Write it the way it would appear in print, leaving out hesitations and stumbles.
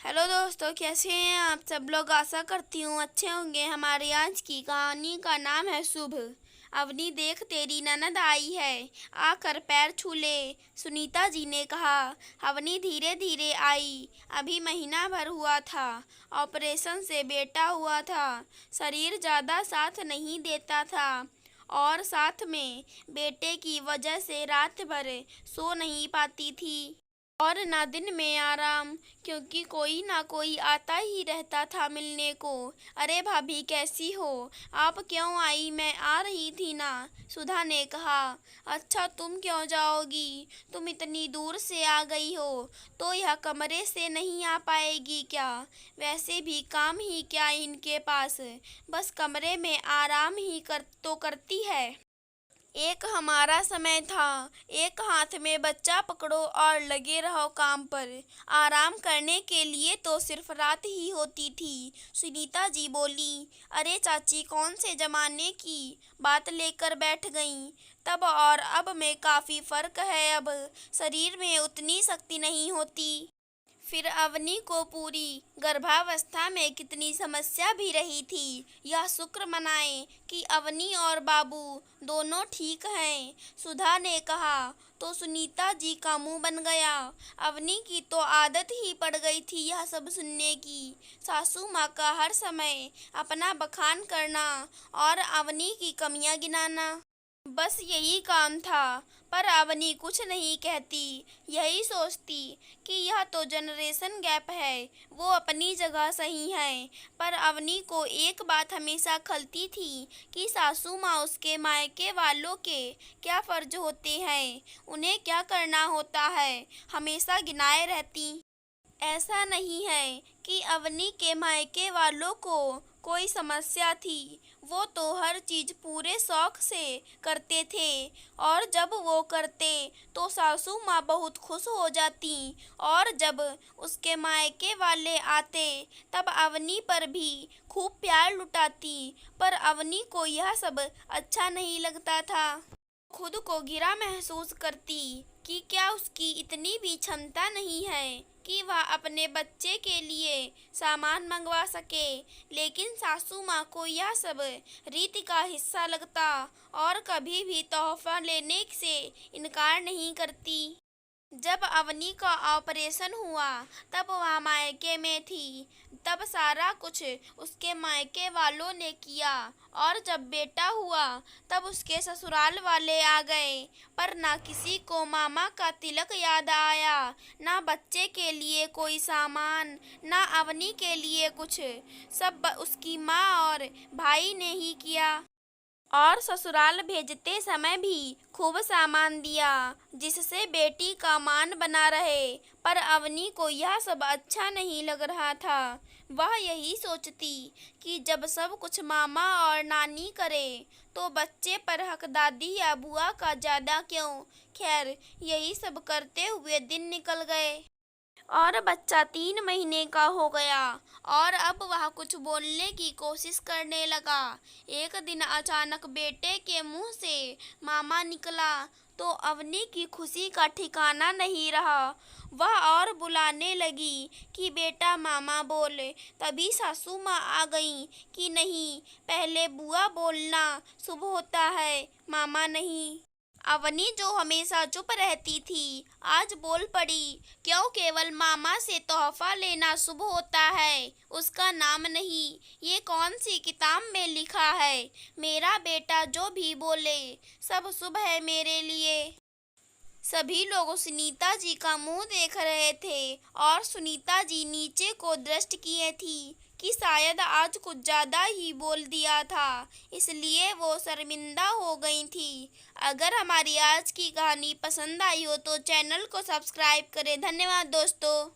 Hello दोस्तों, कैसे हैं आप सब लोग। आशा करती हूँ अच्छे होंगे। हमारी आज की कहानी का नाम है शुभ। अवनी, देख तेरी ननद आई है, आकर पैर छू ले, सुनीता जी ने कहा। अवनी धीरे धीरे आई। अभी महीना भर हुआ था, ऑपरेशन से बेटा हुआ था। शरीर ज़्यादा साथ नहीं देता था और साथ में बेटे की वजह से रात भर सो नहीं पाती थी और ना दिन में आराम, क्योंकि कोई ना कोई आता ही रहता था मिलने को। अरे भाभी, कैसी हो आप, क्यों आई, मैं आ रही थी ना, सुधा ने कहा। अच्छा, तुम क्यों जाओगी, तुम इतनी दूर से आ गई हो तो यह कमरे से नहीं आ पाएगी क्या। वैसे भी काम ही क्या इनके पास, बस कमरे में आराम ही करती है। एक हमारा समय था, एक हाथ में बच्चा पकड़ो और लगे रहो काम पर। आराम करने के लिए तो सिर्फ रात ही होती थी। सुनीता जी बोली। अरे चाची, कौन से जमाने की बात लेकर बैठ गईं। तब और अब में काफ़ी फर्क है। अब शरीर में उतनी शक्ति नहीं होती। फिर अवनी को पूरी गर्भावस्था में कितनी समस्या भी रही थी। यह शुक्र मनाएं कि अवनी और बाबू दोनों ठीक हैं, सुधा ने कहा। तो सुनीता जी का मुंह बन गया। अवनी की तो आदत ही पड़ गई थी यह सब सुनने की। सासू माँ का हर समय अपना बखान करना और अवनी की कमियां गिनाना, बस यही काम था। पर अवनी कुछ नहीं कहती, यही सोचती कि यह तो जनरेशन गैप है, वो अपनी जगह सही है। पर अवनी को एक बात हमेशा खलती थी कि सासू माँ उसके मायके वालों के क्या फर्ज होते हैं, उन्हें क्या करना होता है, हमेशा गिनाए रहती। ऐसा नहीं है कि अवनी के मायके वालों को कोई समस्या थी, वो तो हर चीज़ पूरे शौक से करते थे और जब वो करते तो सासू माँ बहुत खुश हो जाती और जब उसके मायके वाले आते तब अवनी पर भी खूब प्यार लुटाती। पर अवनी को यह सब अच्छा नहीं लगता था। खुद को गिरा महसूस करती कि क्या उसकी इतनी भी क्षमता नहीं है कि वह अपने बच्चे के लिए सामान मंगवा सके। लेकिन सासू माँ को यह सब रीति का हिस्सा लगता और कभी भी तोहफा लेने से इनकार नहीं करती। जब अवनी का ऑपरेशन हुआ तब वह मायके में थी, तब सारा कुछ उसके मायके वालों ने किया और जब बेटा हुआ तब उसके ससुराल वाले आ गए। पर ना किसी को मामा का तिलक याद आया, ना बच्चे के लिए कोई सामान, ना अवनी के लिए कुछ। सब उसकी माँ और भाई ने ही किया और ससुराल भेजते समय भी खूब सामान दिया जिससे बेटी का मान बना रहे। पर अवनी को यह सब अच्छा नहीं लग रहा था। वह यही सोचती कि जब सब कुछ मामा और नानी करे तो बच्चे पर हक दादी या बुआ का ज़्यादा क्यों। खैर, यही सब करते हुए दिन निकल गए और बच्चा 3 महीने का हो गया और अब वह कुछ बोलने की कोशिश करने लगा। एक दिन अचानक बेटे के मुंह से मामा निकला तो अवनी की खुशी का ठिकाना नहीं रहा। वह और बुलाने लगी कि बेटा मामा बोले। तभी सासू माँ आ गईं कि नहीं, पहले बुआ बोलना शुभ होता है, मामा नहीं। अवनी, जो हमेशा चुप रहती थी, आज बोल पड़ी। क्यों केवल मामा से तोहफा लेना शुभ होता है, उसका नाम नहीं। ये कौन सी किताब में लिखा है, मेरा बेटा जो भी बोले सब शुभ है मेरे लिए। सभी लोग सुनीता जी का मुंह देख रहे थे और सुनीता जी नीचे को दृष्टि किए थी कि शायद आज कुछ ज़्यादा ही बोल दिया था, इसलिए वो शर्मिंदा हो गई थी। अगर हमारी आज की कहानी पसंद आई हो तो चैनल को सब्सक्राइब करें। धन्यवाद दोस्तों।